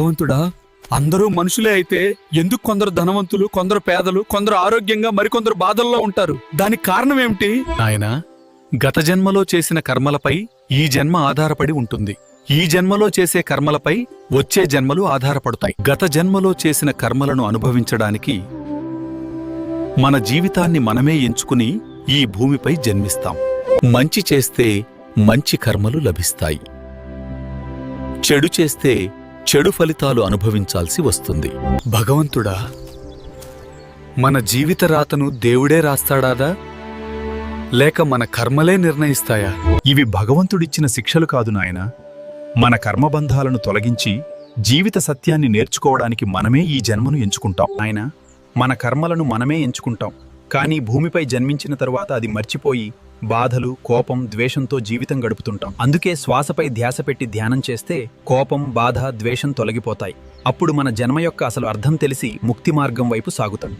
భగవంతుడా, అందరూ మనుషులే అయితే ఎందుకు కొందరు ధనవంతులు, కొందరు పేదలు, కొందరు ఆరోగ్యంగా, మరికొందరు బాధల్లో ఉంటారు? దానికి కారణం ఏమిటి? నాయనా, గత జన్మలో చేసిన కర్మలపై ఈ జన్మ ఆధారపడి ఉంటుంది. ఈ జన్మలో చేసే కర్మలపై వచ్చే జన్మలు ఆధారపడతాయి. గత జన్మలో చేసిన కర్మలను అనుభవించడానికి మన జీవితాన్ని మనమే ఎంచుకుని ఈ భూమిపై జన్మిస్తాం. మంచి చేస్తే మంచి కర్మలు లభిస్తాయి, చెడు చేస్తే చెడు ఫలితాలు అనుభవించాల్సి వస్తుంది. భగవంతుడా, మన జీవిత రాతను దేవుడే రాస్తాడాదా, లేక మన కర్మలే నిర్ణయిస్తాయా? ఇవి భగవంతుడిచ్చిన శిక్షలు కాదు నాయనా. మన కర్మబంధాలను తొలగించి జీవిత సత్యాన్ని నేర్చుకోవడానికి మనమే ఈ జన్మను ఎంచుకుంటాం. నాయనా, మన కర్మలను మనమే ఎంచుకుంటాం, కానీ భూమిపై జన్మించిన తరువాత అది మర్చిపోయి బాధలు, కోపం, ద్వేషంతో జీవితం గడుపుతుంటాం. అందుకే శ్వాసపై ధ్యాస పెట్టి ధ్యానం చేస్తే కోపం, బాధ, ద్వేషం తొలగిపోతాయి. అప్పుడు మన జన్మ యొక్క అసలు అర్థం తెలిసి ముక్తి మార్గం వైపు సాగుతాం.